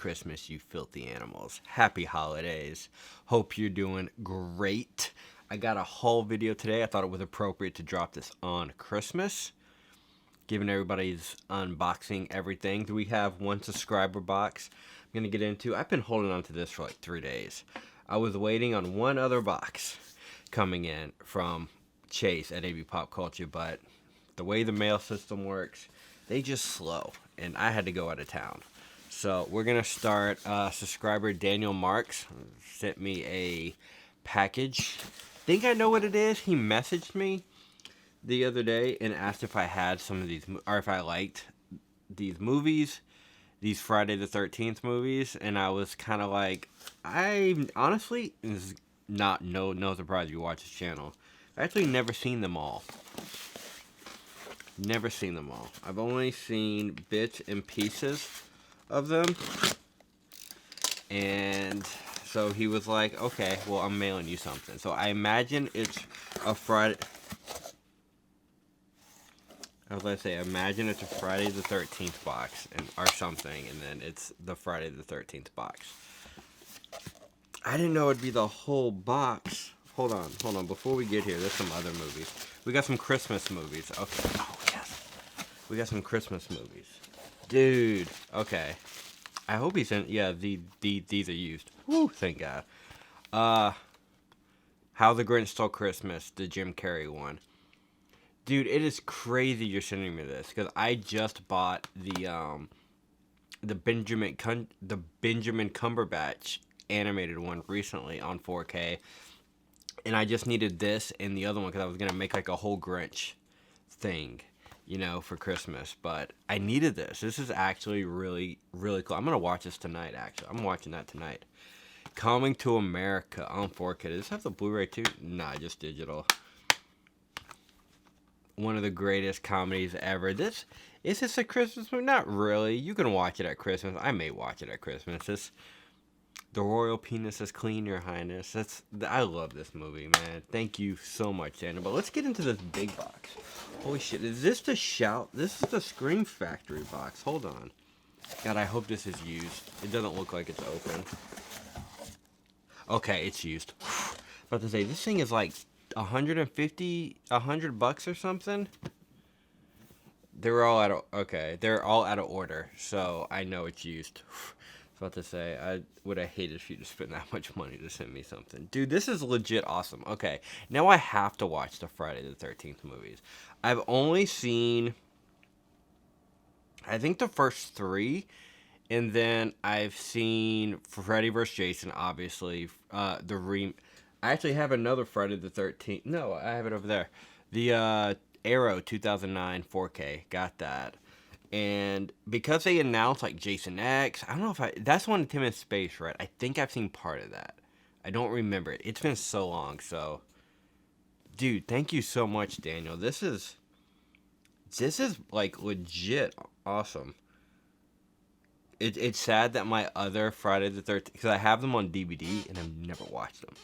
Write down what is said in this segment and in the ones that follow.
Christmas, you filthy animals. Happy holidays. Hope you're doing great. I got a haul video today. I thought it was appropriate to drop this on Christmas, giving everybody's unboxing everything. We have one subscriber box I'm going to get into. I've been holding on to this for like 3 days. I was waiting on one other box coming in from Chase at AB Pop Culture, but the way the mail system works, they just slow, and I had to go out of town. So we're going to start. Subscriber Daniel Marks sent me a package. Think I know what it is. He messaged me the other day and asked if I had some of these, or if I liked these movies, these Friday the 13th movies, and I was kind of like, I honestly, this is not no surprise you watch this channel, I've actually never seen them all. Never seen them all. I've only seen bits and pieces of them. And so he was like, okay, well, I'm mailing you something. So I imagine it's a Friday. I was going to say, imagine it's a Friday the 13th box or something. And then it's the Friday the 13th box. I didn't know it'd be the whole box. Hold on. Before we get here, there's some other movies. We got some Christmas movies. Okay. Oh, yes. We got some Christmas movies. Dude. Okay. I hope he's in. Yeah, these are used. Woo, thank God. How the Grinch Stole Christmas, the Jim Carrey one. Dude, it is crazy you're sending me this, because I just bought the Benjamin Cumberbatch animated one recently on 4K. And I just needed this and the other one because I was going to make like a whole Grinch thing, for Christmas. But I needed this. This is actually really, really cool. I'm going to watch this tonight, actually. I'm watching that tonight. Coming to America on 4K. Does this have the Blu-ray too? Nah, just digital. One of the greatest comedies ever. Is this a Christmas movie? Not really. You can watch it at Christmas. I may watch it at Christmas. The Royal Penis is Clean, Your Highness. I love this movie, man. Thank you so much, Daniel. But let's get into this big box. Holy shit, is this the Shout? This is the Scream Factory box. Hold on. God, I hope this is used. It doesn't look like it's open. Okay, it's used. About to say, this thing is like $100 or something. They're all out of order, so I know it's used. About to say, I would have hated if you to spend that much money to send me something. Dude, this is legit awesome. Okay, now I have to watch the Friday the 13th movies. I've only seen, I think, the first 3, and then I've seen Freddy vs. Jason, obviously. I actually have another Friday the 13th. No, I have it over there. The Arrow 2009 4K. Got that. And because they announced like Jason X, I don't know if that's one Tim in Space, right? I think I've seen part of that. I don't remember it. It's been so long. So, dude, thank you so much, Daniel. This is like legit awesome. It's sad that my other Friday the 13th, because I have them on DVD and I've never watched them.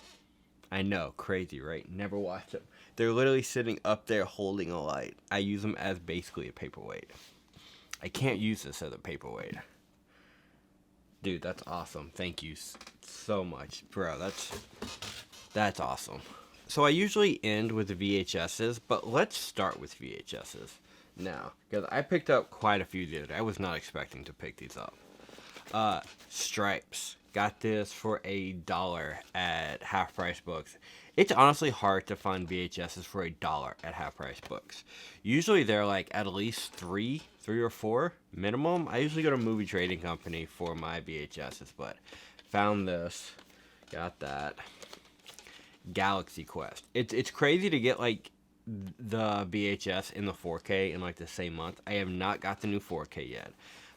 I know, crazy, right? Never watched them. They're literally sitting up there holding a light. I use them as basically a paperweight. I can't use this as a paperweight. Dude, that's awesome. Thank you so much. Bro, that's awesome. So I usually end with the VHSs, but let's start with VHSs now. Because I picked up quite a few the other day. I was not expecting to pick these up. Stripes. Got this for $1 at Half Price Books. It's honestly hard to find VHSs for $1 at Half Price Books. Usually they're like at least three or four minimum. I usually go to Movie Trading Company for my VHSs, but found this. Got that. Galaxy Quest. It's crazy to get like the VHS in the 4K in like the same month. I have not got the new 4K yet.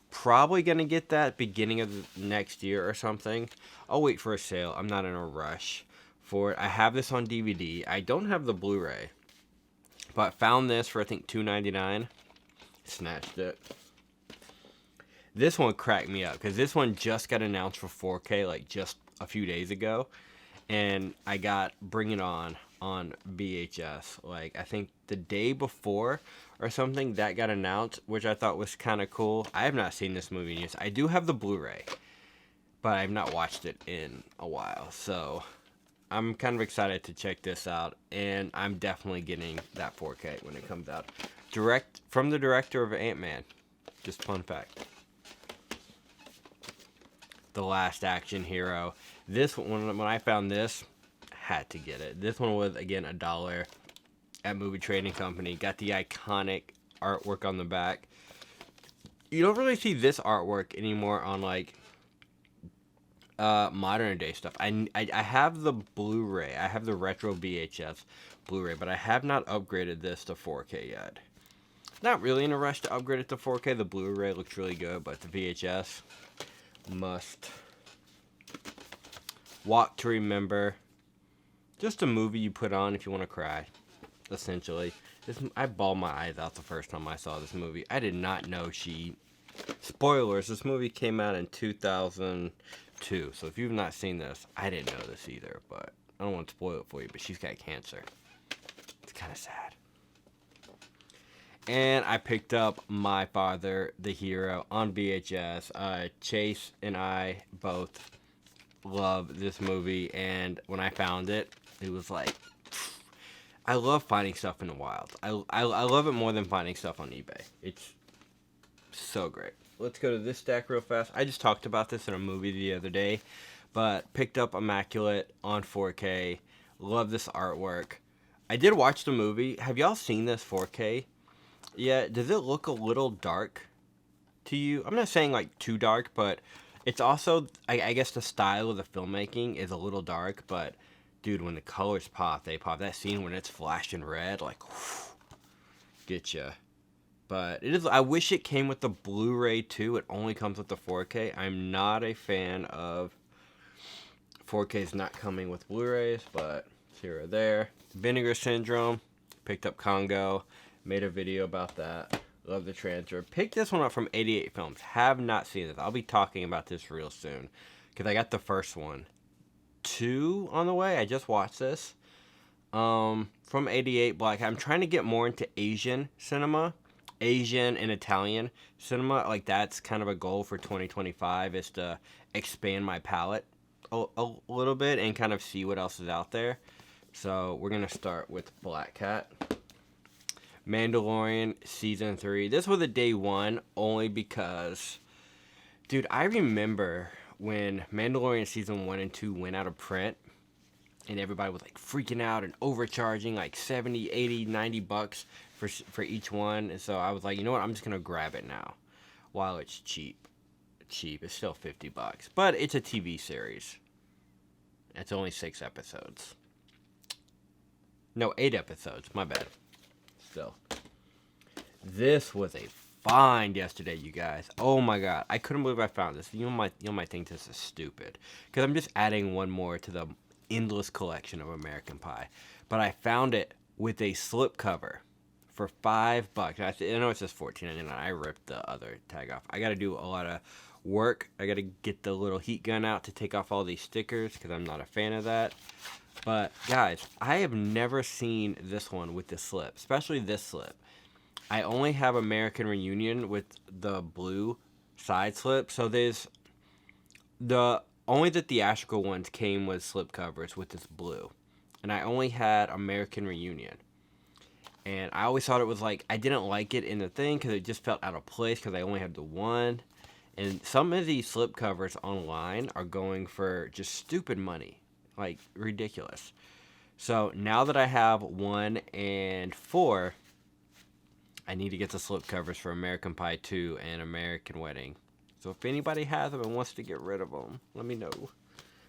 Probably gonna get that beginning of the next year or something. I'll wait for a sale. I'm not in a rush for it. I have this on DVD. I don't have the Blu-ray, but found this for I think $2.99. Snatched it. This one cracked me up because this one just got announced for 4K like just a few days ago, and I got Bring It On VHS like I think the day before or something that got announced, which I thought was kind of cool. I have not seen this movie in years. I do have the Blu-ray, but I've not watched it in a while. So I'm kind of excited to check this out, and I'm definitely getting that 4K when it comes out. Direct from the director of Ant-Man. Just fun fact. The Last Action Hero. This one, when I found this, had to get it. This one was, again, $1 at Movie Trading Company. Got the iconic artwork on the back. You don't really see this artwork anymore on, like, modern day stuff. I have the Blu-ray. I have the retro VHS Blu-ray, but I have not upgraded this to 4K yet. Not really in a rush to upgrade it to 4K. The Blu-ray looks really good, but the VHS must. Walk to Remember. Just a movie you put on if you want to cry, essentially. I bawled my eyes out the first time I saw this movie. I did not know Spoilers, this movie came out in 2002. So if you've not seen this, I didn't know this either, but I don't want to spoil it for you, but she's got cancer. It's kind of sad. And I picked up My Father, the Hero on VHS. Chase and I both love this movie, and when I found it, it was like, I love finding stuff in the wild. I love it more than finding stuff on eBay. It's so great. Let's go to this stack real fast. I just talked about this in a movie the other day, but picked up Immaculate on 4K. Love this artwork. I did watch the movie. Have y'all seen this 4K? Yeah, does it look a little dark to you? I'm not saying like too dark, but it's also, I guess the style of the filmmaking is a little dark, but dude, when the colors pop, they pop. That scene when it's flashing red, like, whew, get ya. But it is. I wish it came with the Blu-ray too. It only comes with the 4K. I'm not a fan of 4Ks not coming with Blu-rays, but here or there. Vinegar Syndrome. Picked up Congo. Made a video about that. Love the transfer. Picked this one up from 88 Films. Have not seen this. I'll be talking about this real soon, because I got the first one. 2 on the way. I just watched this. From 88 Black. I'm trying to get more into Asian cinema. Asian and Italian cinema. Like, that's kind of a goal for 2025, is to expand my palette a little bit and kind of see what else is out there. So we're going to start with Black Cat. Mandalorian Season 3. This was a day one only because, dude, I remember when Mandalorian Season 1 and 2 went out of print and everybody was like freaking out and overcharging like 70, 80, 90 bucks for each one. And so I was like, you know what? I'm just going to grab it now while it's cheap. It's still 50 bucks, but it's a TV series. It's only 6 episodes. No, 8 episodes. My bad. Still. This was a find yesterday, you guys. Oh my god. I couldn't believe I found this. You might think this is stupid, because I'm just adding one more to the endless collection of American Pie. But I found it with a slipcover for $5. I know it says $14.99. I ripped the other tag off. I got to do a lot of work. I got to get the little heat gun out to take off all these stickers, because I'm not a fan of that. But guys, I have never seen this one with the slip, especially this slip. I only have American Reunion with the blue side slip. So there's only the theatrical ones came with slip covers with this blue. And I only had American Reunion. And I always thought it was like, I didn't like it in the thing because it just felt out of place because I only had the one. And some of these slip covers online are going for just stupid money. Like, ridiculous. So now that I have 1 and 4, I need to get the slip covers for American Pie 2 and American Wedding. So if anybody has them and wants to get rid of them, let me know.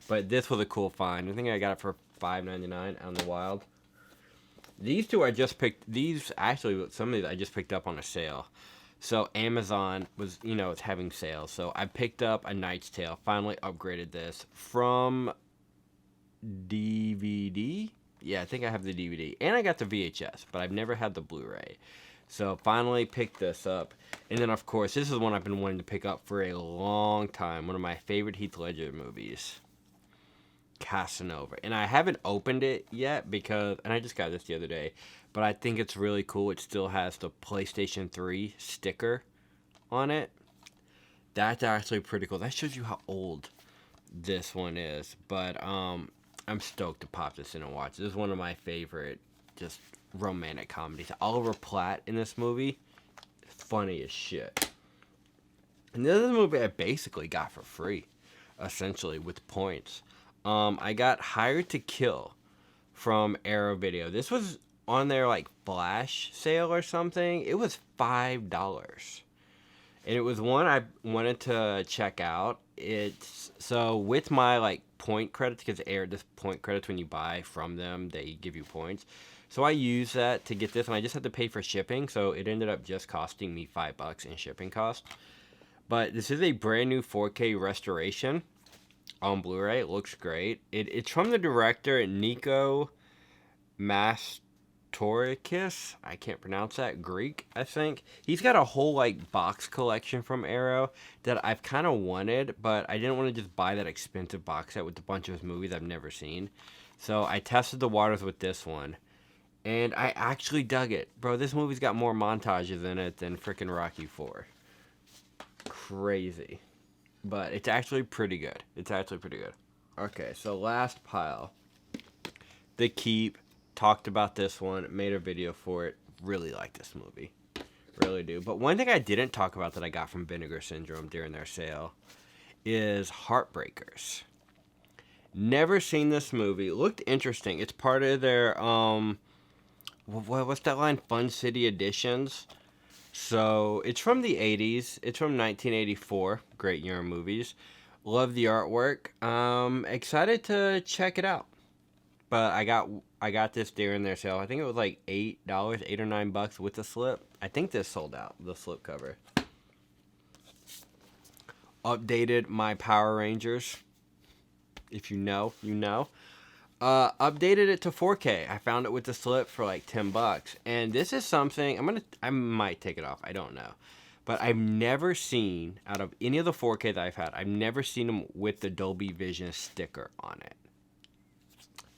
But this was a cool find. I think I got it for $5.99 on the wild. These two I just picked. These, actually, some of these I just picked up on a sale. So Amazon was, it's having sales. So I picked up A Knight's Tale. Finally upgraded this from DVD. Yeah, I think I have the DVD. And I got the VHS, but I've never had the Blu-ray. So finally picked this up. And then, of course, this is one I've been wanting to pick up for a long time. One of my favorite Heath Ledger movies. Casanova. And I haven't opened it yet because, and I just got this the other day, but I think it's really cool. It still has the PlayStation 3 sticker on it. That's actually pretty cool. That shows you how old this one is, but I'm stoked to pop this in and watch. This is one of my favorite just romantic comedies. Oliver Platt in this movie, funny as shit. And this is a movie I basically got for free, essentially, with points. I got Hired to Kill from Arrow Video. This was on their like flash sale or something. It was $5. And it was one I wanted to check out. It's so with my like point credits, because this point credits when you buy from them, they give you points. So I used that to get this, and I just had to pay for shipping. So it ended up just costing me $5 in shipping costs. But this is a brand new 4K restoration on Blu-ray. It looks great. It's from the director Nico Mastorikis. I can't pronounce that. Greek, I think. He's got a whole like box collection from Arrow that I've kind of wanted, but I didn't want to just buy that expensive box set with a bunch of his movies I've never seen. So I tested the waters with this one, and I actually dug it. Bro, this movie's got more montages in it than freaking Rocky 4. Crazy. But it's actually pretty good. Okay, so last pile. The Keep. Talked about this one. Made a video for it. Really like this movie. Really do. But one thing I didn't talk about that I got from Vinegar Syndrome during their sale is Heartbreakers. Never seen this movie. It looked interesting. It's part of their, what's that line? Fun City Editions. So, it's from the 80s. It's from 1984. Great year of movies. Love the artwork. Excited to check it out. But I got this during their sale. I think it was like $8, $8 or $9 with the slip. I think this sold out, the slip cover. Updated my Power Rangers. If you know, you know. Updated it to 4K. I found it with the slip for like $10. And this is something I might take it off. I don't know. But I've never seen, out of any of the 4K that I've had, I've never seen them with the Dolby Vision sticker on it.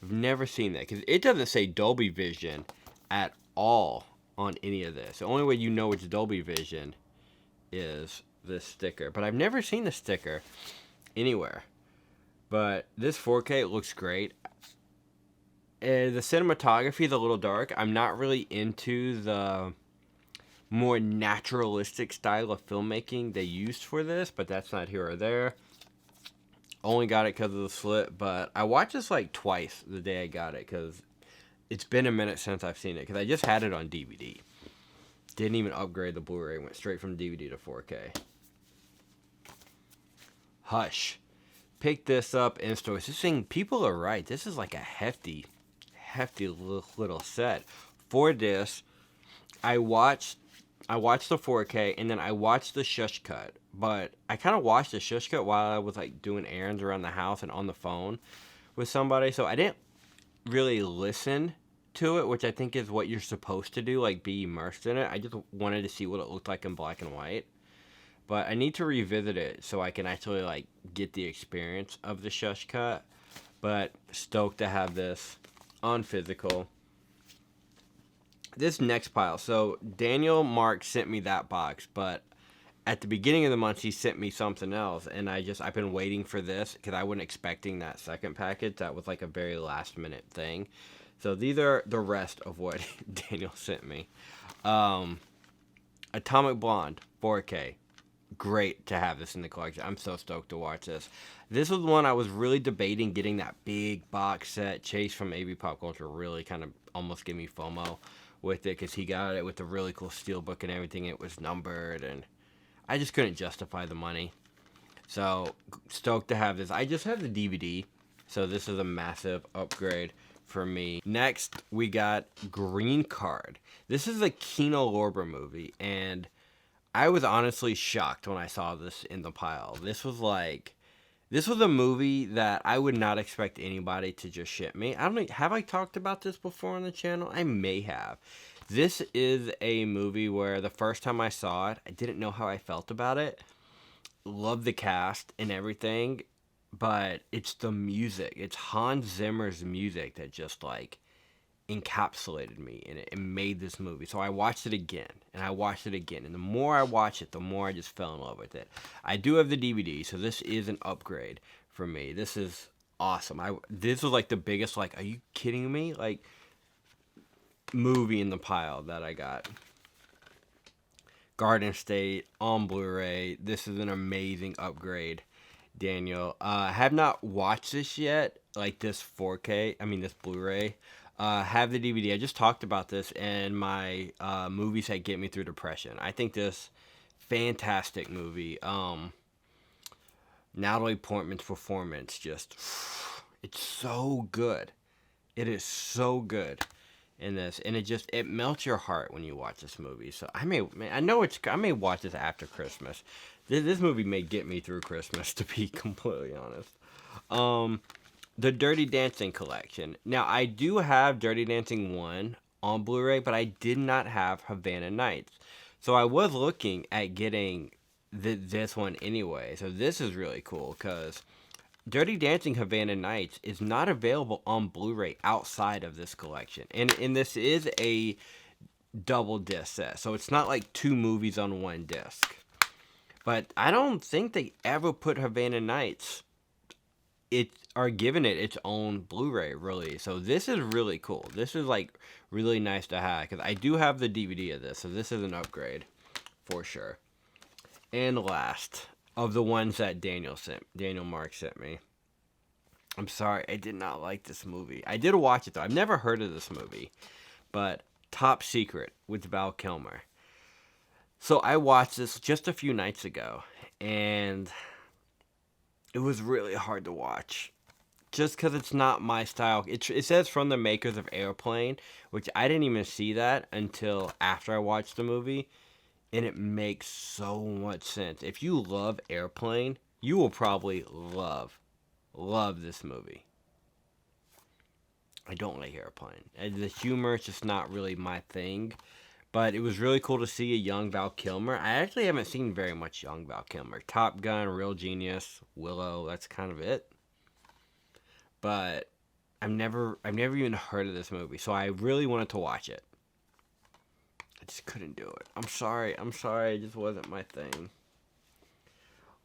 I've never seen that because it doesn't say Dolby Vision at all on any of this. The only way you know it's Dolby Vision is this sticker. But I've never seen the sticker anywhere. But this 4K looks great. The cinematography is a little dark. I'm not really into the more naturalistic style of filmmaking they used for this, but that's not here or there. Only got it because of the slip, but I watched this like twice the day I got it because it's been a minute since I've seen it because I just had it on DVD. Didn't even upgrade the Blu-ray, went straight from DVD to 4K. Hush. Picked this up in stores. This thing, people are right. This is like a hefty little set. For this, I watched the 4K and then I watched the shush cut. But I kind of watched the shush cut while I was like doing errands around the house and on the phone with somebody. So I didn't really listen to it, which I think is what you're supposed to do, like be immersed in it. I just wanted to see what it looked like in black and white. But I need to revisit it so I can actually like get the experience of the shush cut. But stoked to have this on physical. This next pile. So Daniel Mark sent me that box, but at the beginning of the month he sent me something else, and I've been waiting for this because I wasn't expecting that second package. That was like a very last minute thing. So these are the rest of what Daniel sent me. Atomic Blonde 4K. Great to have this in the collection. I'm so stoked to watch this. This was one I was really debating getting that big box set. Chase from AV Pop Culture really kind of almost gave me FOMO with it because he got it with the really cool steelbook and everything. It was numbered, and I just couldn't justify the money. So stoked to have this. I just have the DVD, so this is a massive upgrade for me. Next, we got Green Card. This is a Kino Lorber movie, and I was honestly shocked when I saw this in the pile. This was a movie that I would not expect anybody to just ship me. I don't know, have I talked about this before on the channel? I may have. This is a movie where the first time I saw it, I didn't know how I felt about it. Love the cast and everything, but it's the music. It's Hans Zimmer's music that just like encapsulated me in it and made this movie. So I watched it again, and I watched it again, and the more I watch it, the more I just fell in love with it. I do have the DVD, so this is an upgrade for me. This is awesome. This was like the biggest, like, are you kidding me? Like, movie in the pile that I got. Garden State on Blu-ray. This is an amazing upgrade, Daniel. I have not watched this yet, like this 4K, this Blu-ray. Have the DVD. I just talked about this in my movies that get me through depression. I think this fantastic movie. Natalie Portman's performance just, it's so good. It is so good in this, and it melts your heart when you watch this movie. So I may watch this after Christmas. This movie may get me through Christmas, to be completely honest. The Dirty Dancing collection. Now I do have Dirty Dancing 1 on Blu-ray, but I did not have Havana Nights. So I was looking at getting this one anyway. So this is really cool because Dirty Dancing Havana Nights is not available on Blu-ray outside of this collection. And this is a double disc set. So it's not like two movies on one disc. But I don't think they ever put Havana Nights are giving it its own Blu-ray release. So this is really cool. This is like really nice to have because I do have the DVD of this. So this is an upgrade for sure. And last of the ones that Daniel Mark sent me. I'm sorry, I did not like this movie. I did watch it though. I've never heard of this movie. But Top Secret with Val Kilmer. So I watched this just a few nights ago, and it was really hard to watch. Just because it's not my style. It says from the makers of Airplane, which I didn't even see that until after I watched the movie. And it makes so much sense. If you love Airplane, you will probably love this movie. I don't like Airplane. The humor is just not really my thing. But it was really cool to see a young Val Kilmer. I actually haven't seen very much young Val Kilmer. Top Gun, Real Genius, Willow, that's kind of it. But I've never even heard of this movie, so I really wanted to watch it. I just couldn't do it. I'm sorry, it just wasn't my thing.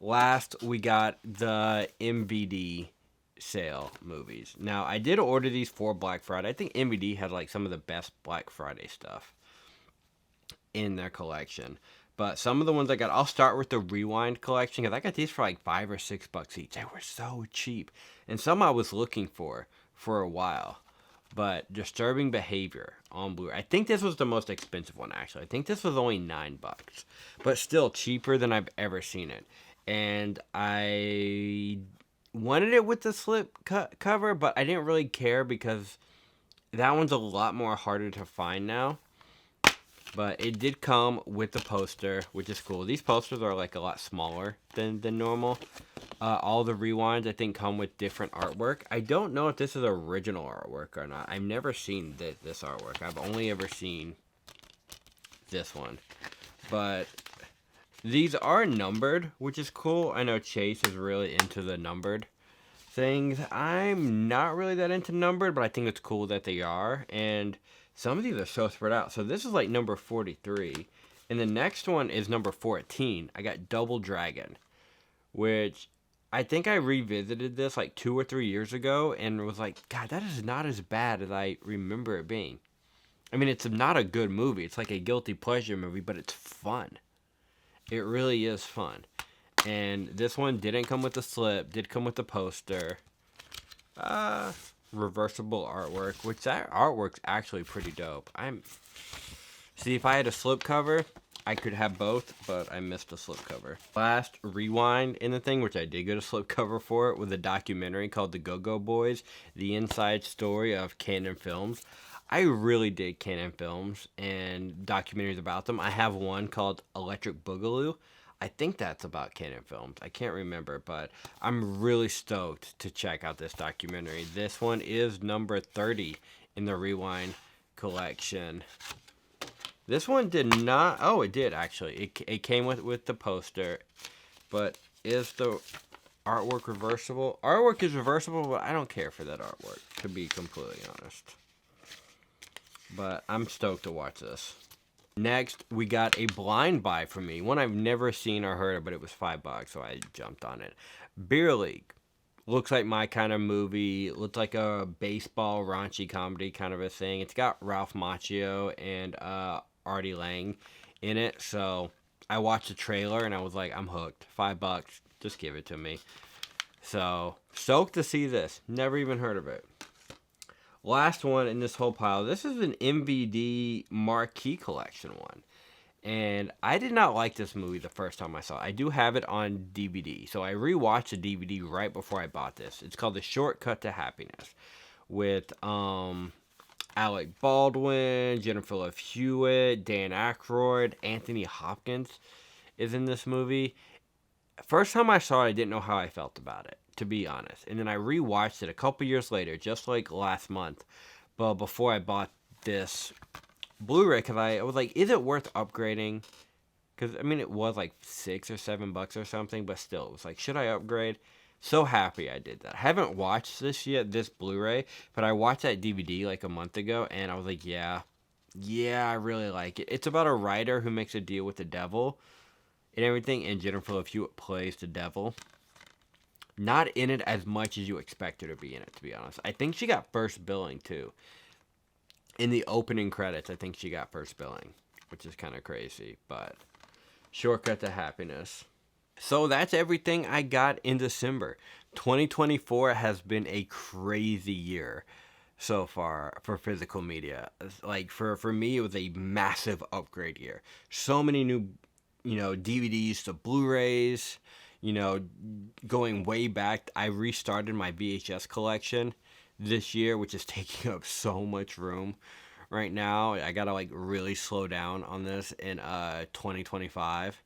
Last, we got the MVD sale movies. Now, I did order these for Black Friday. I think MVD had like some of the best Black Friday stuff in their collection. But some of the ones I got, I'll start with the Rewind collection because I got these for like $5 or $6 each. They were so cheap. And some I was looking for a while. But Disturbing Behavior on Blu-ray. I think this was the most expensive one, actually. I think this was only $9. But still cheaper than I've ever seen it. And I wanted it with the slip cover, but I didn't really care because that one's a lot more harder to find now. But it did come with the poster, which is cool. These posters are like a lot smaller than normal. All the Rewinds, I think, come with different artwork. I don't know if this is original artwork or not. I've never seen this artwork. I've only ever seen this one. But these are numbered, which is cool. I know Chase is really into the numbered things. I'm not really that into numbered, but I think it's cool that they are. And some of these are so spread out. So this is like number 43. And the next one is number 14. I got Double Dragon, which I think I revisited this like 2 or 3 years ago and was like, God, that is not as bad as I remember it being. I mean, it's not a good movie. It's like a guilty pleasure movie, but it's fun. It really is fun. And this one didn't come with the slip, did come with the poster. Reversible artwork, which that artwork's actually pretty dope. See, if I had a slip cover, I could have both, but I missed a slip cover. Last Rewind in the thing, which I did get a slip cover for, was a documentary called The Go-Go Boys, the inside story of Canon Films. I really dig Canon Films and documentaries about them. I have one called Electric Boogaloo. I think that's about Canon Films. I can't remember, but I'm really stoked to check out this documentary. This one is number 30 in the Rewind collection. This one did not... Oh, it did, actually. It came with the poster. But is the artwork reversible? Artwork is reversible, but I don't care for that artwork, to be completely honest. But I'm stoked to watch this. Next, we got a blind buy from me. One I've never seen or heard of, but it was $5, so I jumped on it. Beer League. Looks like my kind of movie. Looks like a baseball raunchy comedy kind of a thing. It's got Ralph Macchio and Artie Lang in it. So I watched the trailer and I was like, I'm hooked. $5, just give it to me. So stoked to see this. Never even heard of it. Last one in this whole pile. This is an MVD Marquee Collection one. And I did not like this movie the first time I saw it. I do have it on DVD. So I rewatched the DVD right before I bought this. It's called The Shortcut to Happiness with Alec Baldwin, Jennifer Love Hewitt, Dan Aykroyd, Anthony Hopkins is in this movie. First time I saw it, I didn't know how I felt about it, to be honest. And then I rewatched it a couple years later, just like last month. But before I bought this Blu-ray, because I was like, is it worth upgrading? Because, I mean, it was like $6 or $7 or something, but still, it was like, should I upgrade? So happy I did that. I haven't watched this yet, this Blu-ray, but I watched that DVD like a month ago, and I was like, yeah, I really like it. It's about a writer who makes a deal with the devil and everything, and Jennifer Love Hewitt plays the devil. Not in it as much as you expect her to be in it, to be honest. I think she got first billing, too. In the opening credits, I think she got first billing, which is kind of crazy, but Shortcut to Happiness. So that's everything I got in December. 2024 has been a crazy year so far for physical media. Like for me, it was a massive upgrade year. So many new, DVDs to Blu-rays, going way back. I restarted my VHS collection this year, which is taking up so much room right now. I gotta really slow down on this in 2025.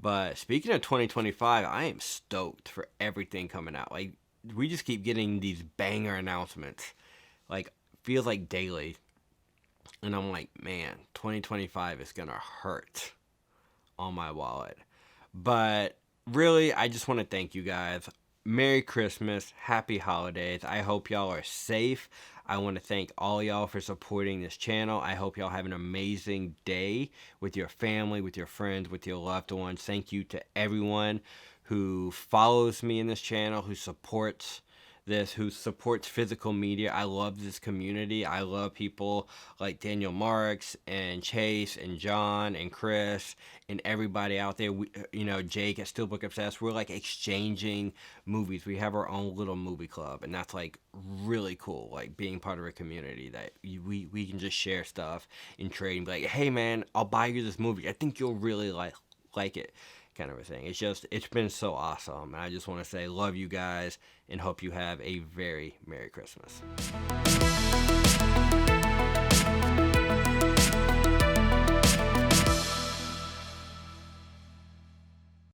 But speaking of 2025, I am stoked for everything coming out. We just keep getting these banger announcements. Feels like daily. And I'm like, man, 2025 is gonna hurt on my wallet. But really, I just want to thank you guys. Merry Christmas, Happy Holidays. I hope y'all are safe. I want to thank all y'all for supporting this channel. I hope y'all have an amazing day with your family, with your friends, with your loved ones. Thank you to everyone who follows me in this channel, who supports this, who supports physical media. I love this community. I love people like Daniel Marks and Chase and John and Chris and everybody out there. Jake at Steelbook Obsessed. We're exchanging movies. We have our own little movie club, and that's really cool. Being part of a community that we can just share stuff and trade and be like, hey man, I'll buy you this movie. I think you'll really like it. Kind of a thing. It's been so awesome. And I just want to say love you guys and hope you have a very Merry Christmas.